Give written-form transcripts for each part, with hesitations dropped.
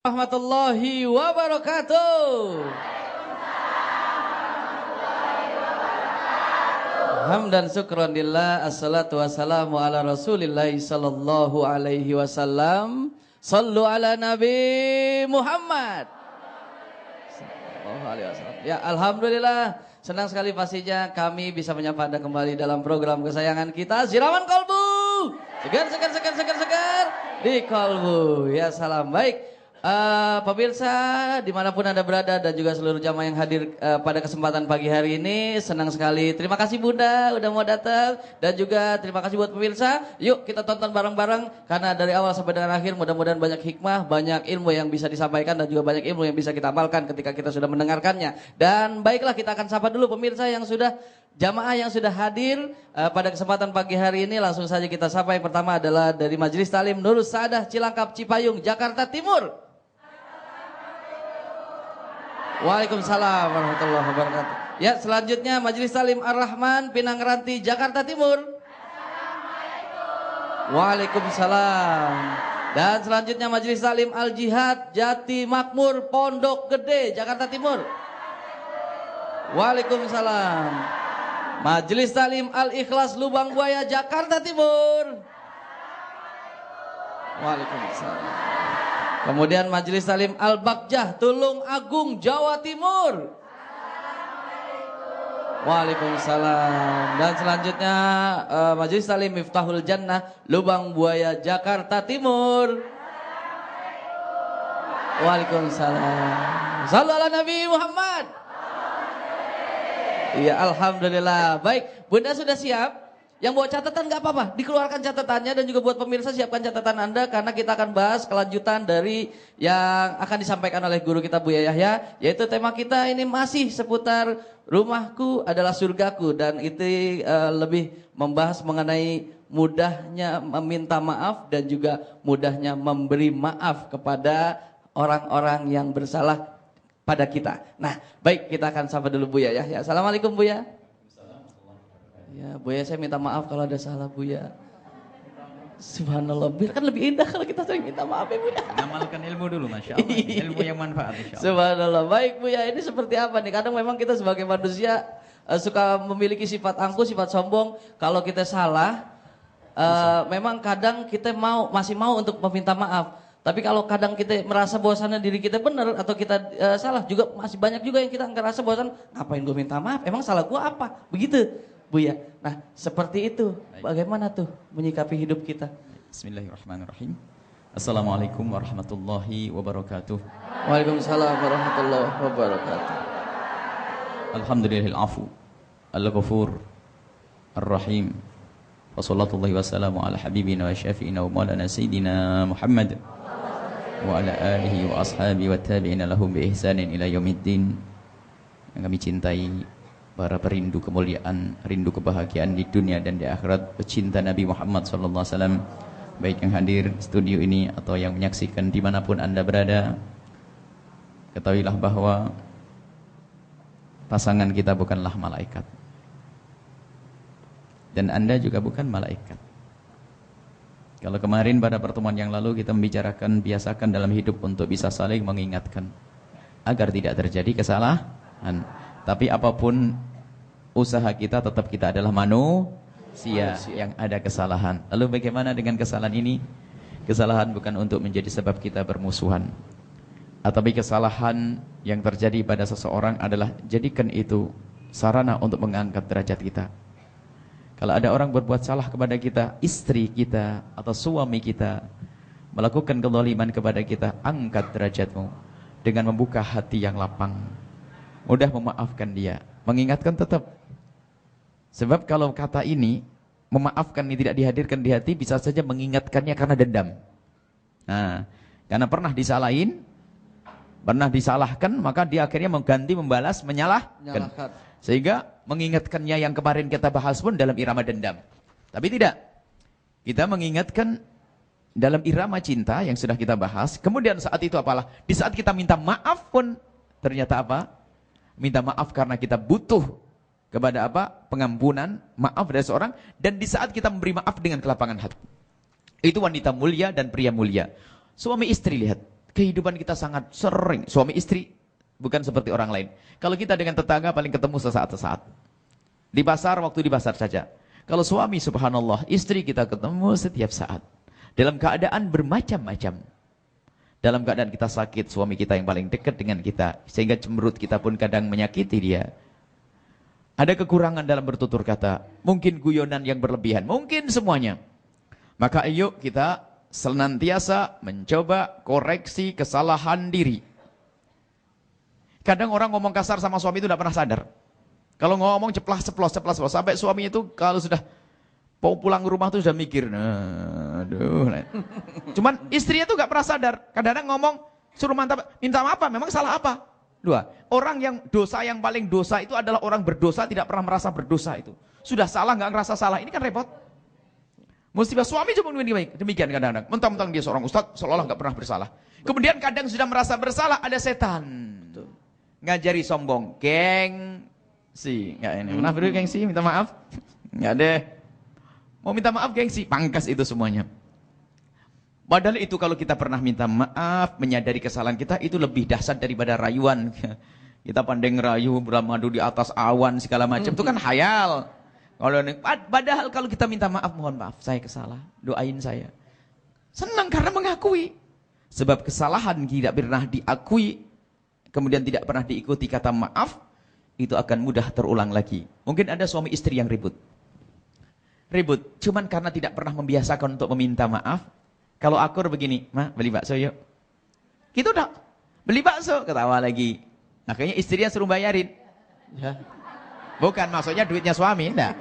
Warahmatullahi wabarakatuh. Hamdan syukran lillah, assalatu wassalamu ala rasulillahi sallallahu alaihi wasallam. Sallu ala Nabi Muhammad sallallahu alaihi wasallam. Ya, alhamdulillah, senang sekali pastinya kami bisa menyapa Anda kembali dalam program kesayangan kita, Siraman Kolbu. Segar di Kolbu. Ya, salam baik. Pemirsa dimanapun Anda berada dan juga seluruh jamaah yang hadir pada kesempatan pagi hari ini, senang sekali. Terima kasih Bunda udah mau datang, dan juga terima kasih buat pemirsa. Yuk kita tonton bareng-bareng, karena dari awal sampai dengan akhir mudah-mudahan banyak hikmah, banyak ilmu yang bisa disampaikan, dan juga banyak ilmu yang bisa kita amalkan ketika kita sudah mendengarkannya. Dan baiklah, kita akan sapa dulu pemirsa yang sudah, jamaah yang sudah hadir pada kesempatan pagi hari ini. Langsung saja kita sapa. Yang pertama adalah dari Majelis Talim Nurus Saadah Cilangkap Cipayung, Jakarta Timur. Waalaikumsalam warahmatullahi wabarakatuh. Ya, selanjutnya Majelis Talim Ar-Rahman Pinang Ranti, Jakarta Timur. Waalaikumsalam. Dan selanjutnya Majelis Talim Al-Jihad Jati Makmur Pondok Gede, Jakarta Timur. Waalaikumsalam. Majelis Talim Al-Ikhlas Lubang Buaya, Jakarta Timur. Waalaikumsalam. Kemudian Majelis Talim Al-Bakjah Tulung Agung, Jawa Timur. Waalaikumsalam. Dan selanjutnya Majelis Talim Miftahul Jannah Lubang Buaya, Jakarta Timur. Waalaikumsalam. Sallu ala Nabi Muhammad. Iya, alhamdulillah. Baik, Bunda sudah siap? Yang bawa catatan nggak apa-apa, dikeluarkan catatannya, dan juga buat pemirsa siapkan catatan Anda, karena kita akan bahas kelanjutan dari yang akan disampaikan oleh guru kita Buya Yahya, yaitu tema kita ini masih seputar rumahku adalah surgaku, dan itu lebih membahas mengenai mudahnya meminta maaf dan juga mudahnya memberi maaf kepada orang-orang yang bersalah pada kita. Nah, baik, kita akan sapa dulu Buya Yahya. Assalamualaikum Buya. Ya, Buya, saya minta maaf kalau ada salah Buya. Subhanallah, biar kan lebih indah kalau kita sering minta maaf ya Buya. Amalkan ilmu dulu, Masya Allah. Ilmu yang manfaat, Insya Allah. Subhanallah. Baik Buya, ini seperti apa nih? Kadang memang kita sebagai manusia suka memiliki sifat angkuh, sifat sombong. Kalau kita salah, memang kadang kita masih mau untuk meminta maaf. Tapi kalau kadang kita merasa bahwasannya diri kita benar atau kita salah, juga masih banyak juga yang kita ngerasa bahwasan, ngapain gue minta maaf? Emang salah gue apa? Begitu Buya. Nah, seperti itu. Bagaimana tuh menyikapi hidup kita? Bismillahirrahmanirrahim. Assalamualaikum warahmatullahi wabarakatuh. Waalaikumsalam warahmatullahi wabarakatuh. Alhamdulillahil afu, al-ghafur, ar-rahim. Wassalatullahi wassalamu ala habibina wa syafi'ina wa maulana sayyidina Muhammad wa ala alihi wa ashabi wa tabi'ina lahum bi ihsanin ila yaumiddin. Yang kami cintai, para perindu kemuliaan, rindu kebahagiaan di dunia dan di akhirat, pecinta Nabi Muhammad SAW, baik yang hadir studio ini atau yang menyaksikan dimanapun Anda berada, ketahuilah bahwa pasangan kita bukanlah malaikat, dan Anda juga bukan malaikat. Kalau kemarin pada pertemuan yang lalu kita membicarakan biasakan dalam hidup untuk bisa saling mengingatkan agar tidak terjadi kesalahan. Tapi apapun usaha kita, tetap kita adalah manusia yang ada kesalahan. Lalu bagaimana dengan kesalahan ini? Kesalahan bukan untuk menjadi sebab kita bermusuhan. Tapi kesalahan yang terjadi pada seseorang adalah jadikan itu sarana untuk mengangkat derajat kita. Kalau ada orang berbuat salah kepada kita, istri kita atau suami kita melakukan kezaliman kepada kita, angkat derajatmu dengan membuka hati yang lapang. Mudah memaafkan dia, mengingatkan tetap. Sebab kalau kata ini, memaafkan ini tidak dihadirkan di hati, bisa saja mengingatkannya karena dendam. Nah, karena pernah disalahin, pernah disalahkan, maka dia akhirnya mengganti, membalas, menyalahkan. Sehingga mengingatkannya yang kemarin kita bahas pun dalam irama dendam. Tapi tidak. Kita mengingatkan dalam irama cinta yang sudah kita bahas. Kemudian saat itu apalah? Di saat kita minta maaf pun, ternyata apa? Minta maaf karena kita butuh kepada apa? Pengampunan, maaf dari seorang. Dan di saat kita memberi maaf dengan kelapangan hati. Itu wanita mulia dan pria mulia. Suami istri lihat. Kehidupan kita sangat sering, suami istri bukan seperti orang lain. Kalau kita dengan tetangga paling ketemu sesaat-sesaat. Di pasar, waktu di pasar saja. Kalau suami, subhanallah, istri kita ketemu setiap saat. Dalam keadaan bermacam-macam. Dalam keadaan kita sakit, suami kita yang paling dekat dengan kita. Sehingga cemberut kita pun kadang menyakiti dia. Ada kekurangan dalam bertutur kata. Mungkin guyonan yang berlebihan. Mungkin semuanya. Maka ayo kita senantiasa mencoba koreksi kesalahan diri. Kadang orang ngomong kasar sama suami itu tidak pernah sadar. Kalau ngomong ceplas. Sampai suami itu kalau sudah mau pulang ke rumah tuh sudah mikir. Aduh. Cuman istrinya tuh gak pernah sadar. Kadang-kadang ngomong suruh minta maaf apa? Memang salah apa? Dua. Orang yang paling dosa itu adalah orang berdosa tidak pernah merasa berdosa itu. Sudah salah gak ngerasa salah. Ini kan repot. Musibah suami cuma demikian kadang-kadang. Mentang-mentang dia seorang ustadz, seolah-olah gak pernah bersalah. Kemudian kadang sudah merasa bersalah, ada setan. Ngajari sombong. Gengsi. Nggak ini. Pernah berdua gengsi, minta maaf? Nggak deh. Mau minta maaf gengsi, pangkas itu semuanya. Padahal itu kalau kita pernah minta maaf, menyadari kesalahan kita, itu lebih dahsyat daripada rayuan. Kita pandai ngerayu, beramadu di atas awan, segala macam. Itu kan hayal. Padahal kalau kita minta maaf, mohon maaf, saya kesalah, doain saya. Senang karena mengakui. Sebab kesalahan tidak pernah diakui, kemudian tidak pernah diikuti kata maaf, itu akan mudah terulang lagi. Mungkin ada suami istri yang ribut. Ribut, cuman karena tidak pernah membiasakan untuk meminta maaf. Kalau akur begini, Ma, beli bakso yuk. Gitu dah, beli bakso, ketawa lagi. Akhirnya istrinya suruh bayarin. Ya. Bukan maksudnya duitnya suami, enggak.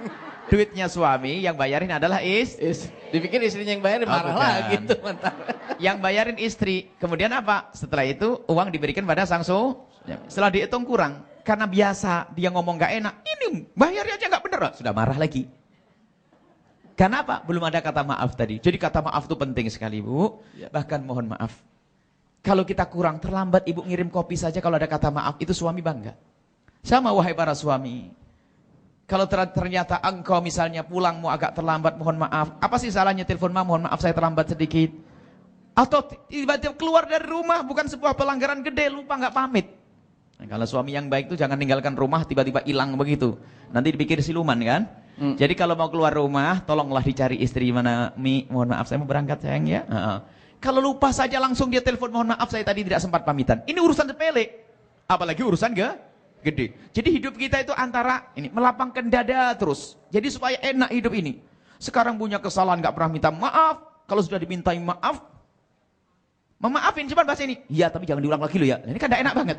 Duitnya suami yang bayarin adalah Dipikir istrinya yang bayarin, marah lagi tuh, mantap. Yang bayarin istri. Kemudian apa? Setelah itu uang diberikan pada sang suami. Setelah dihitung kurang, karena biasa dia ngomong gak enak. Ini bayarnya aja gak bener, sudah marah lagi. Karena apa? Belum ada kata maaf tadi. Jadi kata maaf itu penting sekali, Bu. Bahkan mohon maaf. Kalau kita kurang terlambat, ibu ngirim kopi saja kalau ada kata maaf, itu suami bangga. Sama wahai para suami. Kalau ternyata engkau misalnya pulang mau agak terlambat, mohon maaf. Apa sih salahnya telepon, Ma, mohon maaf saya terlambat sedikit. Atau tiba-tiba keluar dari rumah, bukan sebuah pelanggaran gede, lupa nggak pamit. Nah, kalau suami yang baik itu jangan tinggalkan rumah, tiba-tiba hilang begitu. Nanti dipikir siluman kan. Jadi kalau mau keluar rumah, tolonglah dicari istri mana, Mi, mohon maaf saya mau berangkat sayang ya. Kalau lupa saja langsung dia telepon, mohon maaf saya tadi tidak sempat pamitan. Ini urusan sepele. Apalagi urusan gede. Jadi hidup kita itu antara ini melapangkan dada terus. Jadi supaya enak hidup ini. Sekarang punya kesalahan nggak pernah minta maaf. Kalau sudah dimintai maaf, memaafin cuman bahasa ini. Iya tapi jangan diulang lagi lo ya. Ini kan tidak enak banget.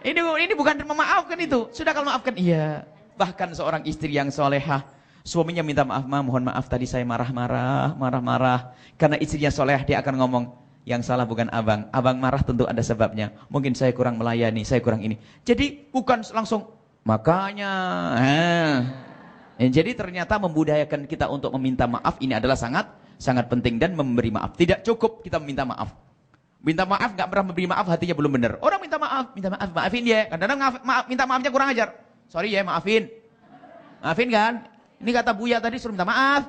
Ini bukan memaafkan itu. Sudah kalau maafkan iya. Bahkan seorang istri yang solehah, suaminya minta maaf, Ma, mohon maaf tadi saya marah-marah. Karena istrinya solehah dia akan ngomong. Yang salah bukan abang. Abang marah tentu ada sebabnya. Mungkin saya kurang melayani, saya kurang ini. Jadi bukan langsung, makanya. Jadi ternyata membudayakan kita untuk meminta maaf ini adalah sangat penting. Dan memberi maaf. Tidak cukup kita meminta maaf. Minta maaf gak pernah memberi maaf, hatinya belum benar. Orang minta maaf, maafin dia. Kadang-kadang minta maafnya kurang ajar. Sorry ya, maafin. Maafin kan? Ini kata Buya tadi suruh minta maaf.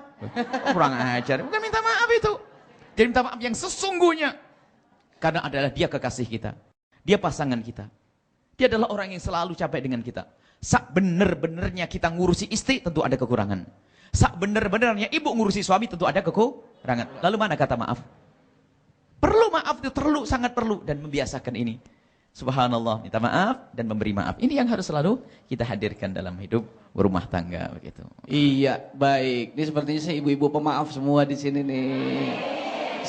Kurang ajar. Bukan minta maaf itu. Dia minta maaf yang sesungguhnya. Karena adalah dia kekasih kita. Dia pasangan kita. Dia adalah orang yang selalu capek dengan kita. Sak bener-benernya kita ngurusi istri tentu ada kekurangan. Sak bener-benernya ibu ngurusi suami tentu ada kekurangan. Lalu mana kata maaf? Perlu maaf itu sangat perlu. Dan membiasakan ini. Subhanallah, minta maaf dan memberi maaf. Ini yang harus selalu kita hadirkan dalam hidup berumah tangga begitu. Iya, baik. Ini sepertinya saya ibu-ibu pemaaf semua di sini nih.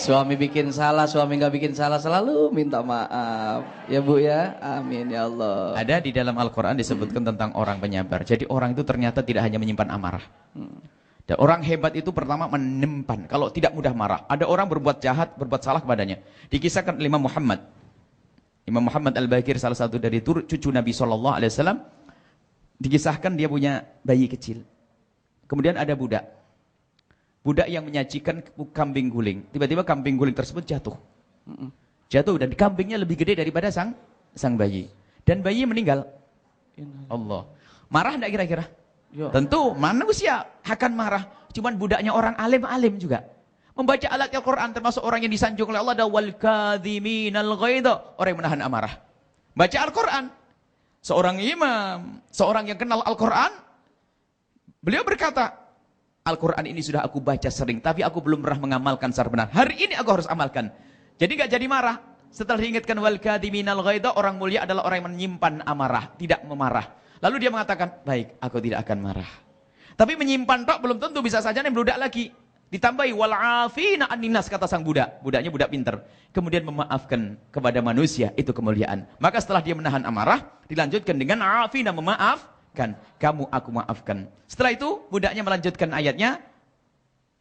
Suami bikin salah, suami nggak bikin salah, selalu minta maaf. Ya Bu ya, amin ya Allah. Ada di dalam Al-Quran disebutkan tentang orang penyabar. Jadi orang itu ternyata tidak hanya menyimpan amarah. Dan orang hebat itu pertama menyimpan, kalau tidak mudah marah. Ada orang berbuat jahat, berbuat salah kepadanya. Dikisahkan oleh Imam Muhammad Al-Bakir, salah satu dari cucu Nabi SAW, dikisahkan dia punya bayi kecil. Kemudian ada budak. Budak yang menyajikan kambing guling. Tiba-tiba kambing guling tersebut jatuh. Jatuh dan kambingnya lebih gede daripada sang bayi. Dan bayi meninggal. Allah. Marah enggak kira-kira? Tentu manusia akan marah. Cuman budaknya orang alim juga. Membaca alat Al-Quran termasuk orang yang disanjung oleh Allah adalah wal kadhiminal ghaidha, orang yang menahan amarah. Baca Al-Quran. Seorang imam, seorang yang kenal Al-Quran, beliau berkata, Al-Quran ini sudah aku baca sering, tapi aku belum pernah mengamalkan secara benar. Hari ini aku harus amalkan. Jadi gak jadi marah. Setelah diingatkan wal kadhiminal ghaidha, orang mulia adalah orang yang menyimpan amarah, tidak memarah. Lalu dia mengatakan, baik, aku tidak akan marah. Tapi menyimpan tok belum tentu, bisa saja yang meludak lagi. Ditambahi wal afina aninnas, kata sang budak. Budaknya budak pinter. Kemudian memaafkan kepada manusia, itu kemuliaan. Maka setelah dia menahan amarah, dilanjutkan dengan afina, memaafkan. Kamu aku maafkan. Setelah itu budaknya melanjutkan ayatnya,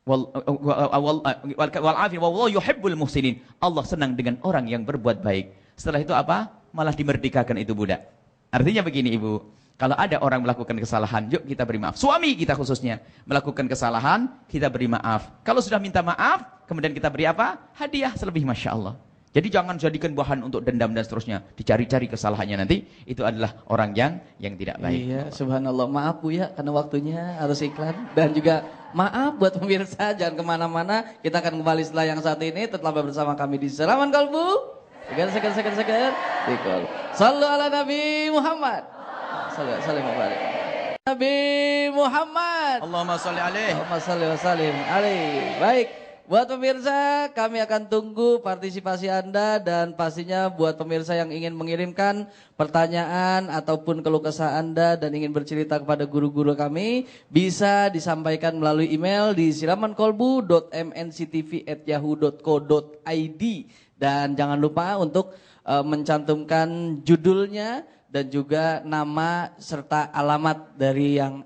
wal afina wallahu yuhibbul muhsinin. Allah senang dengan orang yang berbuat baik. Setelah itu apa? Malah dimerdekakan itu budak. Artinya begini Ibu, kalau ada orang melakukan kesalahan, yuk kita beri maaf. Suami kita khususnya melakukan kesalahan, kita beri maaf. Kalau sudah minta maaf, kemudian kita beri apa? Hadiah selebih, Masya Allah. Jadi jangan jadikan bahan untuk dendam dan seterusnya. Dicari-cari kesalahannya nanti, itu adalah orang yang tidak baik. Iya, subhanallah. Maaf Bu ya, karena waktunya harus iklan. Dan juga maaf buat pemirsa, jangan kemana-mana. Kita akan kembali setelah yang satu ini. Tetaplah bersama kami di Siraman Kolbu. Segar. Dikol. Sallu ala Nabi Muhammad. Salim Nabi Muhammad. Allahumma sholli alaihi. Allahumma sholli wa sallim alaihi. Baik, buat pemirsa kami akan tunggu partisipasi Anda, dan pastinya buat pemirsa yang ingin mengirimkan pertanyaan ataupun keluh kesah Anda dan ingin bercerita kepada guru-guru kami, bisa disampaikan melalui email di siramankolbu.mnctv@yahoo.co.id, dan jangan lupa untuk mencantumkan judulnya dan juga nama serta alamat dari yang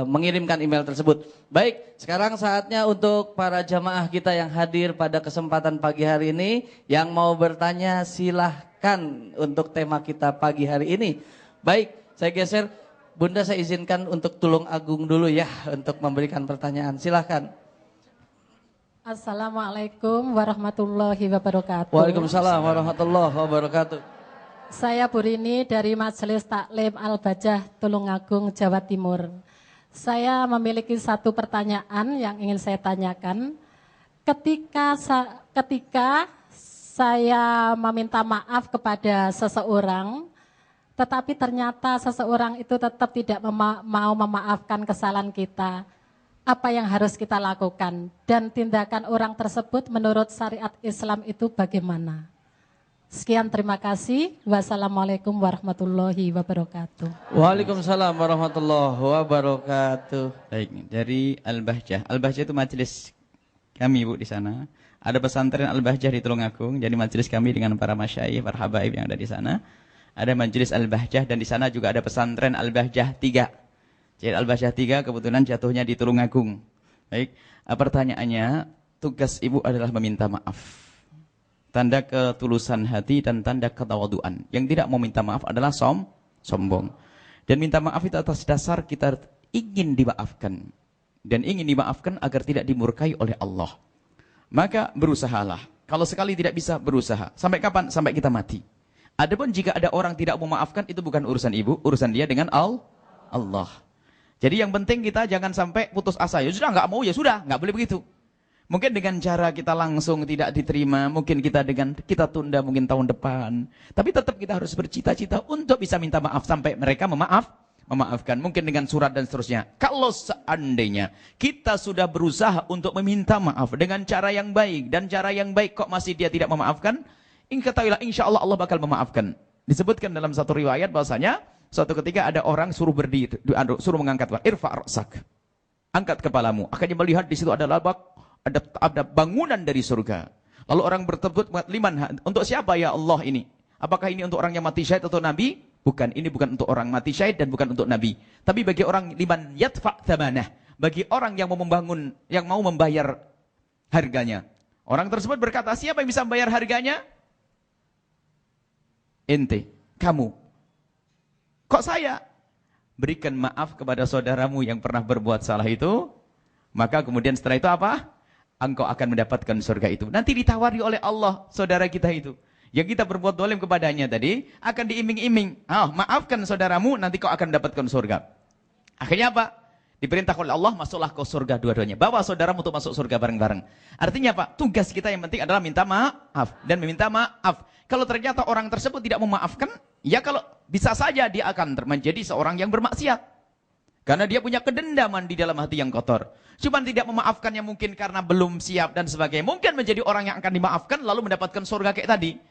mengirimkan email tersebut. Baik, sekarang saatnya untuk para jamaah kita yang hadir pada kesempatan pagi hari ini. Yang mau bertanya silahkan untuk tema kita pagi hari ini. Baik, saya geser. Bunda, saya izinkan untuk Tulung Agung dulu ya untuk memberikan pertanyaan. Silahkan. Assalamualaikum warahmatullahi wabarakatuh. Waalaikumsalam warahmatullahi wabarakatuh. Saya Bu Rini dari Majelis Taklim Al-Bajah Tulungagung, Jawa Timur. Saya memiliki satu pertanyaan yang ingin saya tanyakan. Ketika saya meminta maaf kepada seseorang, tetapi ternyata seseorang itu tetap tidak mau memaafkan kesalahan kita, apa yang harus kita lakukan? Dan tindakan orang tersebut menurut syariat Islam itu bagaimana? Sekian, terima kasih. Wassalamualaikum warahmatullahi wabarakatuh. Waalaikumsalam warahmatullahi wabarakatuh. Baik, dari Al-Bahjah. Al-Bahjah itu majelis kami Bu di sana. Ada pesantren Al-Bahjah di Tulungagung. Jadi majelis kami dengan para masyayikh, para habaib yang ada di sana. Ada majelis Al-Bahjah dan di sana juga ada pesantren Al-Bahjah 3. Jadi Al-Bahjah 3 kebetulan jatuhnya di Tulungagung. Baik, pertanyaannya, tugas Ibu adalah meminta maaf. Tanda ketulusan hati dan tanda ketawaduan. Yang tidak mau minta maaf adalah sombong. Dan minta maaf itu atas dasar kita ingin dimaafkan. Dan ingin dimaafkan agar tidak dimurkai oleh Allah. Maka berusahalah. Kalau sekali tidak bisa, berusaha. Sampai kapan? Sampai kita mati. Adapun jika ada orang tidak memaafkan, itu bukan urusan Ibu. Urusan dia dengan Allah. Jadi yang penting kita jangan sampai putus asa. Ya sudah, nggak mau, ya sudah. Nggak boleh begitu. Mungkin dengan cara kita langsung tidak diterima, mungkin kita tunda mungkin tahun depan. Tapi tetap kita harus bercita-cita untuk bisa minta maaf sampai mereka memaafkan. Mungkin dengan surat dan seterusnya. Kalau seandainya kita sudah berusaha untuk meminta maaf dengan cara yang baik, dan cara yang baik kok masih dia tidak memaafkan, ketahuilah insya Allah Allah bakal memaafkan. Disebutkan dalam satu riwayat bahwasanya suatu ketika ada orang suruh berdiri, suruh mengangkat, irfa' ra'sak, angkat kepalamu. Akhirnya melihat di situ ada ada bangunan dari surga. Lalu orang bertebut, liman, untuk siapa ya Allah ini? Apakah ini untuk orang yang mati syahid atau nabi? Bukan, ini bukan untuk orang mati syahid dan bukan untuk nabi. Tapi bagi orang liman yadfa' thamanah, bagi orang yang mau membangun, yang mau membayar harganya. Orang tersebut berkata, siapa yang bisa membayar harganya? Ente, kamu. Kok saya? Berikan maaf kepada saudaramu yang pernah berbuat salah itu. Maka kemudian setelah itu apa? Engkau akan mendapatkan surga itu. Nanti ditawari oleh Allah saudara kita itu. Yang kita berbuat dolim kepadanya tadi, akan diiming-iming. Maafkan saudaramu, nanti kau akan mendapatkan surga. Akhirnya apa? Diperintah oleh Allah, masuklah ke surga dua-duanya. Bawa saudaramu untuk masuk surga bareng-bareng. Artinya apa? Tugas kita yang penting adalah minta maaf. Dan meminta maaf. Kalau ternyata orang tersebut tidak memaafkan, ya kalau bisa saja dia akan menjadi seorang yang bermaksiat. Karena dia punya kedendaman di dalam hati yang kotor. Cuma tidak memaafkannya mungkin karena belum siap dan sebagainya. Mungkin menjadi orang yang akan dimaafkan lalu mendapatkan surga kayak tadi.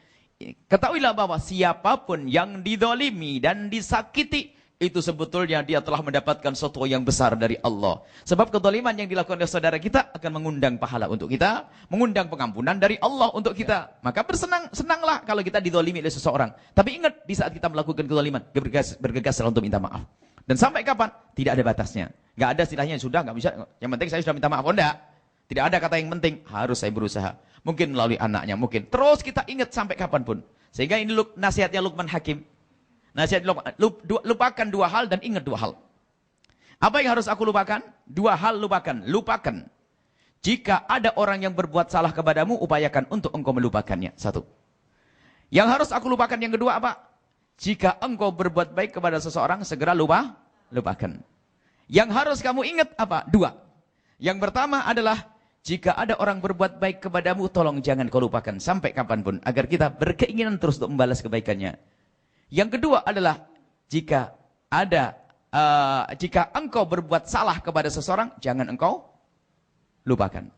Ketahuilah bahwa siapapun yang didolimi dan disakiti, itu sebetulnya dia telah mendapatkan sesuatu yang besar dari Allah. Sebab kedoliman yang dilakukan oleh saudara kita akan mengundang pahala untuk kita, mengundang pengampunan dari Allah untuk kita. Maka senanglah kalau kita didolimi oleh seseorang. Tapi ingat, di saat kita melakukan kedoliman, bergegaslah untuk minta maaf. Dan sampai kapan? Tidak ada batasnya. Nggak ada istilahnya, sudah nggak bisa. Yang penting saya sudah minta maaf. Oh enggak. Tidak ada kata yang penting, harus saya berusaha. Mungkin melalui anaknya, mungkin. Terus kita ingat sampai kapanpun. Sehingga ini nasihatnya Luqman Hakim. Nasihat lupakan dua hal dan ingat dua hal. Apa yang harus aku lupakan? Dua hal lupakan. Lupakan. Jika ada orang yang berbuat salah kepadamu, upayakan untuk engkau melupakannya. Satu. Yang harus aku lupakan yang kedua apa? Jika engkau berbuat baik kepada seseorang, segera lupakan. Yang harus kamu ingat apa? Dua. Yang pertama adalah, jika ada orang berbuat baik kepadamu, tolong jangan kau lupakan sampai kapanpun. Agar kita berkeinginan terus untuk membalas kebaikannya. Yang kedua adalah, jika engkau berbuat salah kepada seseorang, jangan engkau lupakan.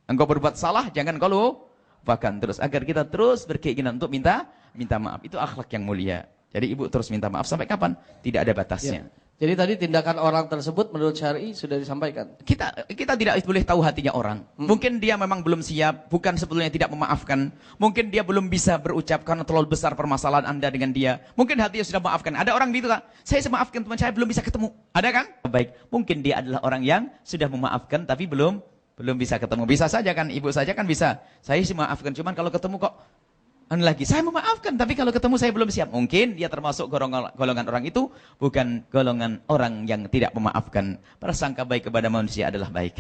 Engkau berbuat salah, jangan engkau lupakan terus. Agar kita terus berkeinginan untuk minta maaf. Itu akhlak yang mulia. Jadi ibu terus minta maaf sampai kapan? Tidak ada batasnya. Ya. Jadi tadi tindakan orang tersebut menurut syar'i sudah disampaikan. Kita tidak boleh tahu hatinya orang. Mungkin dia memang belum siap, bukan sebetulnya tidak memaafkan. Mungkin dia belum bisa berucap karena terlalu besar permasalahan Anda dengan dia. Mungkin hatinya sudah memaafkan. Ada orang gitu kan, saya memaafkan teman saya belum bisa ketemu. Ada kan? Baik, mungkin dia adalah orang yang sudah memaafkan tapi belum bisa ketemu. Bisa saja kan, ibu saja kan bisa. Saya sih memaafkan, cuman kalau ketemu kok lagi, saya memaafkan, tapi kalau ketemu saya belum siap. Mungkin dia termasuk golongan orang itu, bukan golongan orang yang tidak memaafkan. Prasangka baik kepada manusia adalah baik.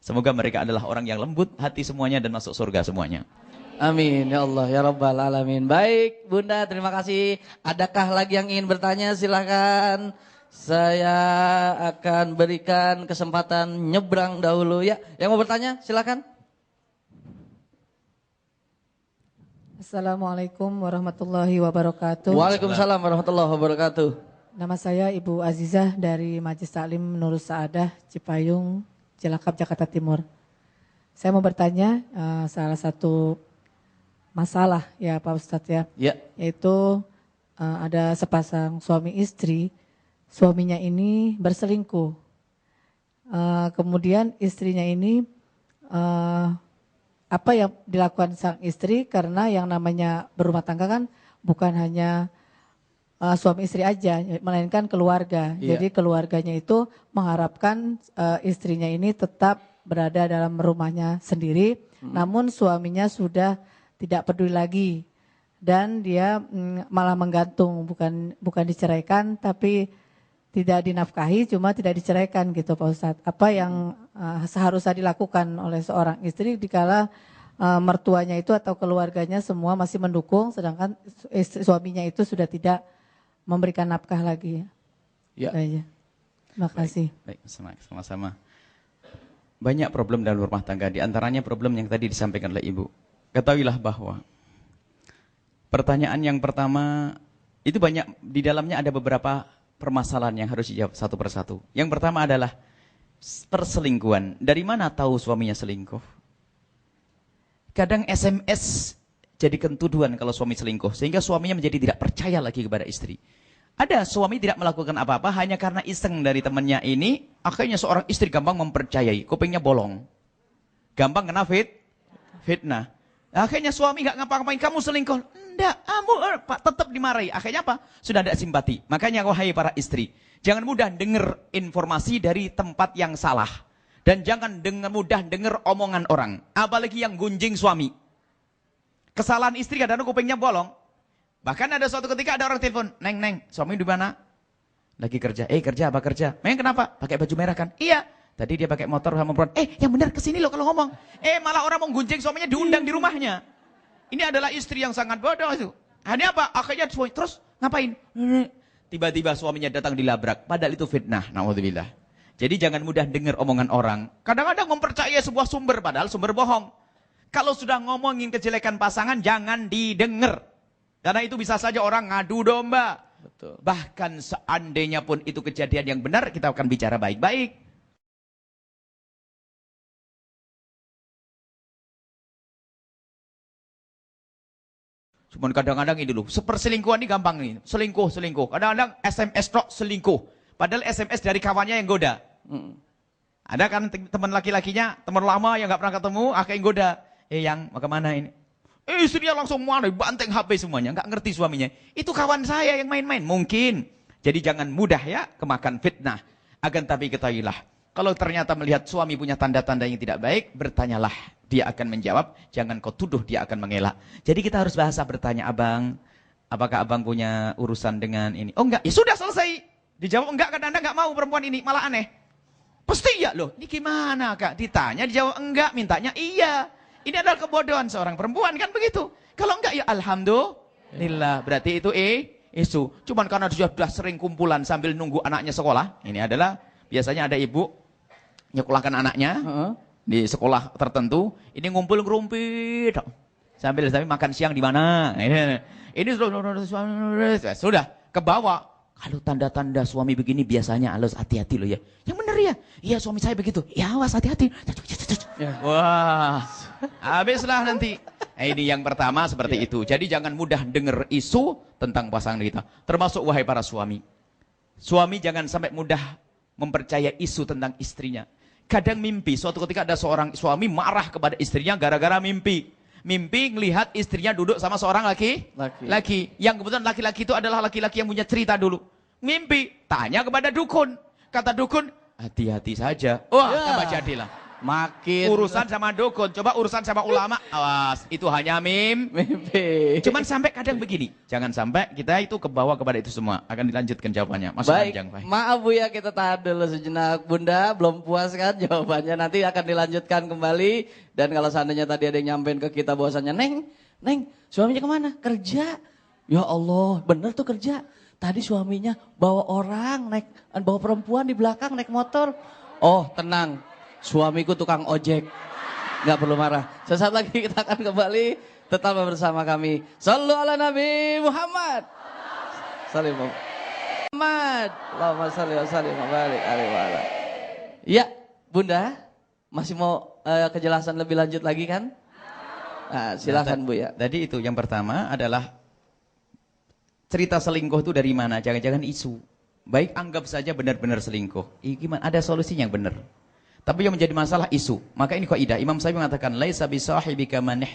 Semoga mereka adalah orang yang lembut hati semuanya dan masuk surga semuanya. Amin, ya Allah, ya Rabbal Alamin. Baik, Bunda, terima kasih. Adakah lagi yang ingin bertanya? Silakan. Saya akan berikan kesempatan nyebrang dahulu. Ya, yang mau bertanya, silakan. Assalamualaikum warahmatullahi wabarakatuh. Waalaikumsalam warahmatullahi wabarakatuh. Nama saya Ibu Azizah dari Majelis Taklim Nurul Saadah, Cipayung, Cilacap, Jakarta Timur. Saya mau bertanya salah satu masalah ya Pak Ustadz ya. Ya. Yaitu ada sepasang suami istri, suaminya ini berselingkuh. Kemudian istrinya ini apa yang dilakukan sang istri, karena yang namanya berumah tangga kan bukan hanya suami istri aja, melainkan keluarga. Iya. Jadi keluarganya itu mengharapkan istrinya ini tetap berada dalam rumahnya sendiri, namun suaminya sudah tidak peduli lagi dan dia malah menggantung, bukan diceraikan tapi tidak dinafkahi, cuma tidak diceraikan gitu Pak Ustadz. Apa yang seharusnya dilakukan oleh seorang istri dikala mertuanya itu atau keluarganya semua masih mendukung, sedangkan suaminya itu sudah tidak memberikan nafkah lagi. Ya. Aja. Terima kasih. Baik, sama-sama. Banyak problem dalam rumah tangga, di antaranya problem yang tadi disampaikan oleh Ibu. Ketahuilah bahwa pertanyaan yang pertama itu banyak, di dalamnya ada beberapa permasalahan yang harus dijawab satu persatu. Yang pertama adalah perselingkuhan. Dari mana tahu suaminya selingkuh? Kadang SMS jadikan tuduhan kalau suami selingkuh, sehingga suaminya menjadi tidak percaya lagi kepada istri. Ada suami tidak melakukan apa-apa hanya karena iseng dari temannya ini, akhirnya seorang istri gampang mempercayai, kupingnya bolong. Gampang kena fitnah. Akhirnya suami nggak ngapa-ngapain, kamu selingkuh. Enggak, kamu tetap dimarahi. Akhirnya apa? Sudah ada simpati. Makanya wahai para istri, jangan mudah dengar informasi dari tempat yang salah. Dan jangan mudah dengar omongan orang. Apalagi yang gunjing suami. Kesalahan istri kadang-kadang kupingnya bolong. Bahkan ada suatu ketika ada orang telepon, Neng, suami di mana? Lagi kerja. Kerja apa kerja? Neng kenapa? Pakai baju merah kan? Iya. Tadi dia pakai motor sama perempuan. Yang benar kesini loh kalau ngomong. Malah orang mau gunjing suaminya diundang di rumahnya. Ini adalah istri yang sangat bodoh itu. Hanya apa? Akhirnya terus ngapain? Tiba-tiba suaminya datang dilabrak. Padahal itu fitnah. Na'udzubillah. Jadi jangan mudah dengar omongan orang. Kadang-kadang mempercayai sebuah sumber padahal sumber bohong. Kalau sudah ngomongin kejelekan pasangan jangan didengar. Karena itu bisa saja orang ngadu domba. Betul. Bahkan seandainya pun itu kejadian yang benar, kita akan bicara baik-baik. Cuman kadang-kadang ini loh, seperselingkuhan ini gampang nih. Selingkuh. Kadang-kadang SMS tok selingkuh. Padahal SMS dari kawannya yang goda. Ada kan teman laki-lakinya, teman lama yang gak pernah ketemu, akhirnya yang goda. Yang mau kemana ini? Istrinya langsung mana, banteng HP semuanya. Gak ngerti suaminya. Itu kawan saya yang main-main. Mungkin. Jadi jangan mudah ya kemakan fitnah. Akan tapi ketahuilah. Kalau ternyata melihat suami punya tanda-tanda yang tidak baik, bertanyalah. Dia akan menjawab, jangan kau tuduh dia akan mengelak. Jadi kita harus bahasa bertanya, abang, apakah abang punya urusan dengan ini? Oh enggak, ya sudah selesai. Dijawab enggak, kadang-kadang enggak mau perempuan ini, malah aneh. Pasti iya loh, ini gimana kak? Ditanya, dijawab enggak, mintanya iya. Ini adalah kebodohan seorang perempuan, kan begitu? Kalau enggak, ya alhamdulillah. Berarti itu isu. Cuman karena sudah sering kumpulan sambil nunggu anaknya sekolah. Ini adalah, biasanya ada ibu nyekolahkan anaknya. Di sekolah tertentu, ini ngumpul ngerumpit sambil makan siang di mana? Ini sudah ke bawah. Kalau tanda-tanda suami begini biasanya halus, hati-hati loh ya. Yang benar ya? Iya suami saya begitu. Ya awas hati-hati. Wah, habislah nanti. Ini yang pertama seperti itu. Jadi jangan mudah dengar isu tentang pasangan kita. Termasuk wahai para suami. Suami jangan sampai mudah mempercaya isu tentang istrinya. Kadang mimpi, suatu ketika ada seorang suami marah kepada istrinya gara-gara mimpi. Mimpi ngelihat istrinya duduk sama seorang laki. Yang kebetulan laki-laki itu adalah laki-laki yang punya cerita dulu. Mimpi, tanya kepada dukun. Kata dukun, hati-hati saja. Wah, tambah jadilah. Makin Urusan sama dukun, coba urusan sama ulama. Awas, itu hanya mimpi. Cuman sampai kadang begini. Jangan sampai kita itu kebawa kepada itu semua. Akan dilanjutkan jawabannya. Mas Baik, Anjang, baik. maaf Bu ya, kita tahan dulu sejenak. Bunda, belum puas kan jawabannya, nanti akan dilanjutkan kembali. Dan kalau seandainya tadi ada yang nyampein ke kita bahwasannya, Neng, suaminya kemana? Kerja. Ya Allah, bener tuh kerja. Tadi suaminya bawa orang, bawa perempuan di belakang naik motor. Oh, tenang, suamiku tukang ojek. Nggak perlu marah. Sesaat lagi kita akan kembali, tetap bersama kami. Sallu ala Nabi Muhammad. Salim Muhammad. Allahumma salli wa sallim wa barik alaihi wa ala. Ya, Bunda, masih mau kejelasan lebih lanjut lagi kan? Nah, silakan Bu ya. Tadi itu yang pertama adalah cerita selingkuh itu dari mana? Jangan-jangan isu. Baik anggap saja benar-benar selingkuh. Gimana? Ada solusi yang benar. Tapi yang menjadi masalah isu. Maka ini kaidah. Imam Syafi'i mengatakan, "Laisa bisahibika man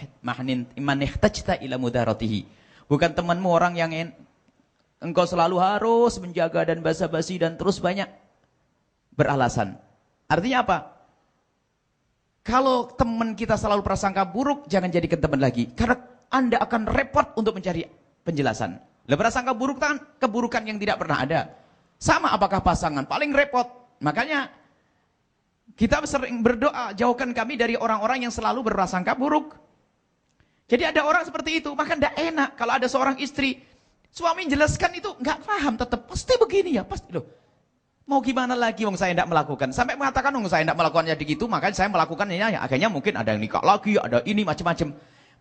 ihtajta ila mudaratihi." Bukan temanmu orang yang engkau selalu harus menjaga dan basa-basi dan terus banyak beralasan. Artinya apa? Kalau teman kita selalu prasangka buruk, jangan jadikan teman lagi. Karena Anda akan repot untuk mencari penjelasan. Lah prasangka buruk kan keburukan yang tidak pernah ada. Sama apakah pasangan, paling repot. Makanya kita sering berdoa, jauhkan kami dari orang-orang yang selalu berprasangka buruk. Jadi ada orang seperti itu, maka tidak enak kalau ada seorang istri, suami menjelaskan itu nggak paham, tetap pasti begini ya, pasti loh. Mau gimana lagi, wong saya tidak melakukan. Sampai mengatakan, wong saya tidak melakukannya begitu, makanya saya melakukannya. Ya, akhirnya mungkin ada yang nikah lagi, ada ini macam-macam.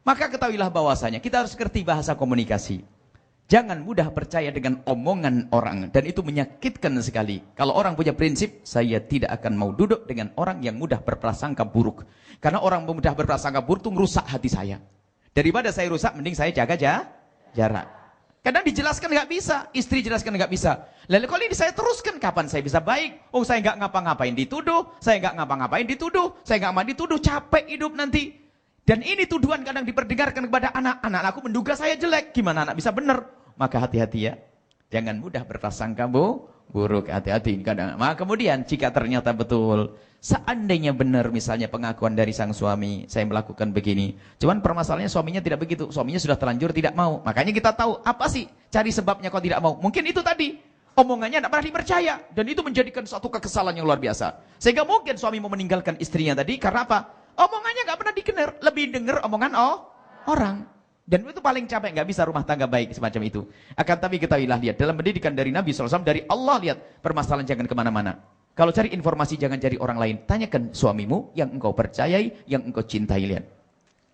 Maka ketahuilah bahwasanya kita harus ngerti bahasa komunikasi. Jangan mudah percaya dengan omongan orang. Dan itu menyakitkan sekali. Kalau orang punya prinsip, saya tidak akan mau duduk dengan orang yang mudah berprasangka buruk. Karena orang mudah berprasangka buruk itu merusak hati saya. Daripada saya rusak, mending saya jaga jarak. Kadang dijelaskan nggak bisa, istri jelaskan nggak bisa. Lalu kalau ini saya teruskan, kapan saya bisa baik? Oh saya nggak ngapa-ngapain dituduh, saya nggak ngapa-ngapain dituduh, saya nggak mau dituduh, capek hidup nanti. Dan ini tuduhan kadang diperdengarkan kepada anak. Anak-anakku menduga saya jelek. Gimana anak bisa benar? Maka hati-hati ya. Jangan mudah berprasangka buruk. Hati-hati. Maka kemudian jika ternyata betul. Seandainya benar misalnya pengakuan dari sang suami. Saya melakukan begini. Cuman permasalahannya suaminya tidak begitu. Suaminya sudah terlanjur tidak mau. Makanya kita tahu apa sih cari sebabnya kok tidak mau. Mungkin itu tadi. Omongannya tidak pernah dipercaya. Dan itu menjadikan suatu kekesalan yang luar biasa. Sehingga mungkin suami mau meninggalkan istrinya tadi. Karena apa? Omongannya nggak pernah didengar, lebih dengar omongan orang. Dan itu paling capek, nggak bisa rumah tangga baik semacam itu. Akan tapi ketahuilah, lihat dalam pendidikan dari Nabi SAW, dari Allah, lihat permasalahan jangan kemana-mana. Kalau cari informasi jangan cari orang lain. Tanyakan suamimu yang engkau percayai, yang engkau cintai. Lihat.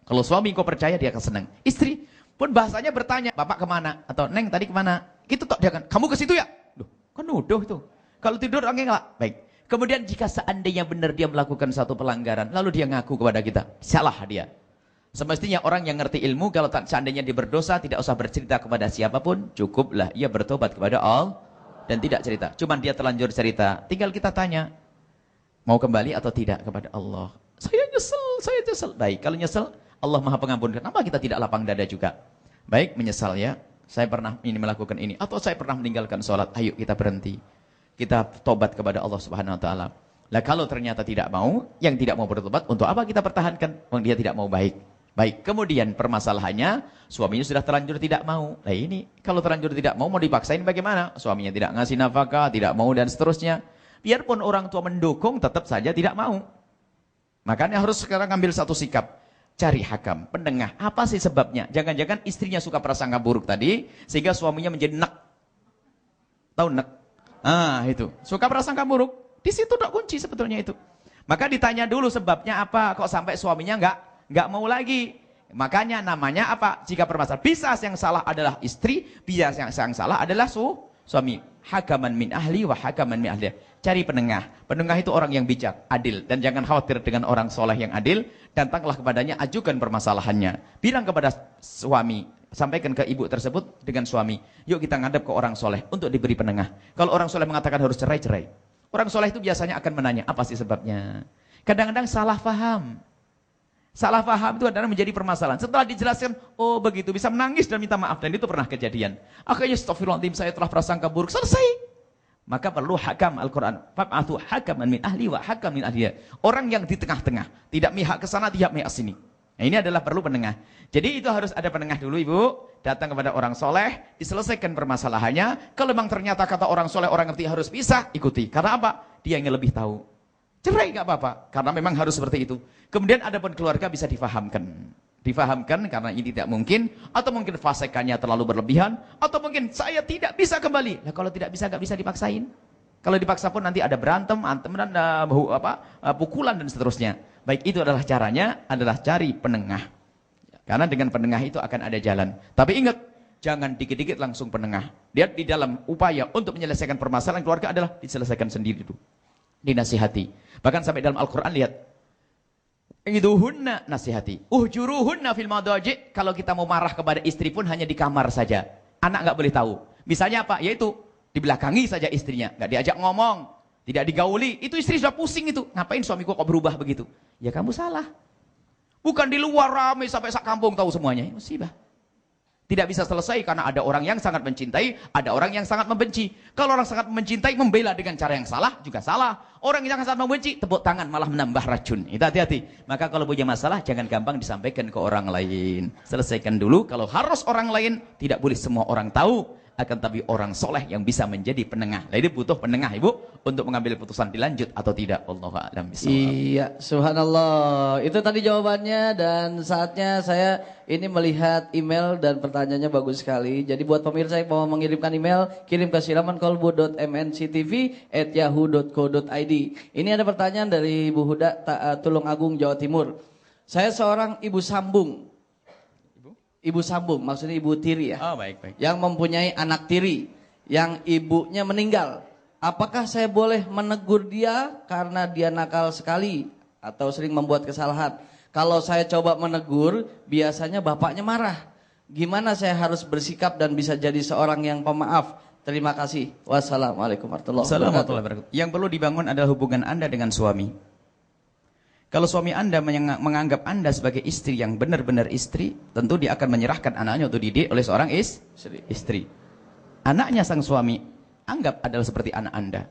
Kalau suami engkau percaya, dia akan senang. Istri pun bahasanya bertanya, bapak kemana? Atau neng tadi kemana? Gitu tok dia kan, kamu ke situ ya? Duh, kan nuduh itu. Kalau tidur oke enggak? Baik. Kemudian jika seandainya benar dia melakukan satu pelanggaran, lalu dia ngaku kepada kita, salah dia. Semestinya orang yang ngerti ilmu, kalau seandainya dia berdosa, tidak usah bercerita kepada siapapun, cukuplah ia bertobat kepada Allah dan tidak cerita. Cuman dia terlanjur cerita, tinggal kita tanya, mau kembali atau tidak kepada Allah. Saya nyesel. Baik, kalau nyesel, Allah Maha Pengampun. Kenapa kita tidak lapang dada juga? Baik, menyesal ya. Saya pernah ini melakukan ini. Atau saya pernah meninggalkan sholat. Ayo kita berhenti. Kita tobat kepada Allah Subhanahu Wa Taala. Lah kalau ternyata tidak mau, yang tidak mau bertobat, untuk apa kita pertahankan? Dia tidak mau baik. Baik, kemudian permasalahannya, suaminya sudah terlanjur tidak mau. Nah ini, kalau terlanjur tidak mau dipaksain bagaimana? Suaminya tidak ngasih nafkah, tidak mau dan seterusnya. Biarpun orang tua mendukung, tetap saja tidak mau. Makanya harus sekarang ambil satu sikap. Cari hakam, penengah. Apa sih sebabnya? Jangan-jangan istrinya suka prasangka buruk tadi, sehingga suaminya menjadi nek. Tahu nek? Ah, itu. Suka prasangka buruk. Di situ tak kunci sebetulnya itu. Maka ditanya dulu sebabnya apa, kok sampai suaminya nggak mau lagi. Makanya namanya apa? Jika permasalahan. Bisa yang salah adalah istri, bisa yang salah adalah suami. Hakaman min ahli wa hakaman min ahli. Cari penengah. Penengah itu orang yang bijak, adil. Dan jangan khawatir dengan orang soleh yang adil. Datanglah kepadanya, ajukan permasalahannya. Bilang kepada suami, sampaikan ke ibu tersebut dengan suami. Yuk kita ngadep ke orang soleh untuk diberi penengah. Kalau orang soleh mengatakan harus cerai. Orang soleh itu biasanya akan menanya, apa sih sebabnya? Kadang-kadang salah paham. Salah paham itu adalah menjadi permasalahan. Setelah dijelaskan, oh begitu, bisa menangis dan minta maaf. Dan itu pernah kejadian. Akhirnya astagfirullahaladzim, saya telah prasangka buruk. Selesai. Maka perlu hakam Al-Quran. Fab'athu hakaman min ahli wa hakam min ahliya. Orang yang di tengah-tengah. Tidak mihak ke sana, tidak mihak sini. Nah, ini adalah perlu penengah. Jadi itu harus ada penengah dulu ibu. Datang kepada orang soleh. Diselesaikan permasalahannya. Kalau memang ternyata kata orang soleh, orang ngerti harus pisah, ikuti. Karena apa? Dia yang lebih tahu. Cerai nggak apa-apa. Karena memang harus seperti itu. Kemudian ada pun keluarga bisa difahamkan. Difahamkan karena ini tidak mungkin, atau mungkin fasekannya terlalu berlebihan, atau mungkin saya tidak bisa kembali. Nah kalau tidak bisa, nggak bisa dipaksain. Kalau dipaksa pun nanti ada berantem, dan pukulan dan seterusnya. Baik, itu adalah caranya, adalah cari penengah. Karena dengan penengah itu akan ada jalan. Tapi ingat, jangan dikit-dikit langsung penengah. Dia di dalam upaya untuk menyelesaikan permasalahan keluarga adalah diselesaikan sendiri dulu. Dinasihati. Bahkan sampai dalam Al-Quran lihat. Iduhunna nasihati. Uhjuruhunna fil madaji'. Kalau kita mau marah kepada istri pun hanya di kamar saja. Anak nggak boleh tahu. Misalnya apa? Yaitu dibelakangi saja istrinya. Nggak diajak ngomong. Tidak digauli. Itu istri sudah pusing itu. Ngapain suamiku kok berubah begitu? Ya kamu salah. Bukan di luar ramai sampai sak kampung tahu semuanya. Musibah. Tidak bisa selesai karena ada orang yang sangat mencintai, ada orang yang sangat membenci. Kalau orang sangat mencintai, membela dengan cara yang salah, juga salah. Orang yang sangat membenci, tepuk tangan malah menambah racun. Itu hati-hati. Maka kalau punya masalah, jangan gampang disampaikan ke orang lain. Selesaikan dulu. Kalau harus orang lain, tidak boleh semua orang tahu. Akan tapi orang soleh yang bisa menjadi penengah. Jadi butuh penengah ibu untuk mengambil keputusan dilanjut atau tidak. Wallahu a'lam bishawab. Iya, subhanallah. Itu tadi jawabannya dan saatnya saya ini melihat email dan pertanyaannya bagus sekali. Jadi buat pemirsa yang mau mengirimkan email, kirim ke silamankolbu.mnctv@yahoo.co.id. Ini ada pertanyaan dari Bu Huda Tulungagung, Jawa Timur. Saya seorang ibu sambung. Ibu sambung, maksudnya ibu tiri ya. Oh, baik. Yang mempunyai anak tiri, yang ibunya meninggal. Apakah saya boleh menegur dia karena dia nakal sekali atau sering membuat kesalahan? Kalau saya coba menegur, biasanya bapaknya marah. Gimana saya harus bersikap dan bisa jadi seorang yang pemaaf? Terima kasih. Wassalamualaikum warahmatullahi wabarakatuh. Yang perlu dibangun adalah hubungan Anda dengan suami. Kalau suami Anda menganggap Anda sebagai istri yang benar-benar istri, tentu dia akan menyerahkan anaknya untuk dididik oleh seorang istri. Anaknya sang suami, anggap adalah seperti anak Anda.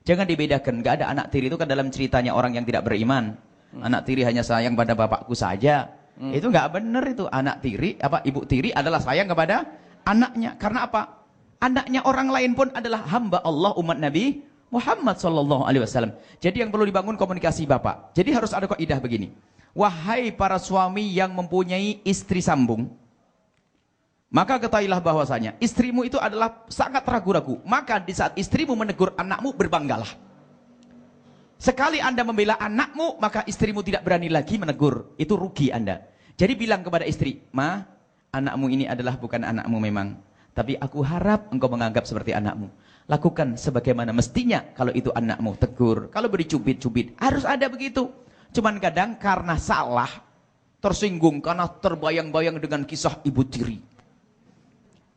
Jangan dibedakan, gak ada anak tiri itu kan dalam ceritanya orang yang tidak beriman. Anak tiri hanya sayang pada bapakku saja. Itu gak benar itu. Anak tiri, ibu tiri adalah sayang kepada anaknya. Karena apa? Anaknya orang lain pun adalah hamba Allah, umat Nabi Muhammad sallallahu alaihi wasallam. Jadi yang perlu dibangun komunikasi bapak. Jadi harus ada kaidah begini. Wahai para suami yang mempunyai istri sambung, maka ketahuilah bahwasanya istrimu itu adalah sangat ragu-ragu. Maka di saat istrimu menegur anakmu, berbanggalah. Sekali Anda membela anakmu, maka istrimu tidak berani lagi menegur. Itu rugi Anda. Jadi bilang kepada istri, Ma, anakmu ini adalah bukan anakmu memang. Tapi aku harap engkau menganggap seperti anakmu. Lakukan sebagaimana mestinya kalau itu anakmu. Tegur. Kalau beri cubit-cubit, harus ada begitu. Cuman kadang karena salah, tersinggung, karena terbayang-bayang dengan kisah ibu tiri.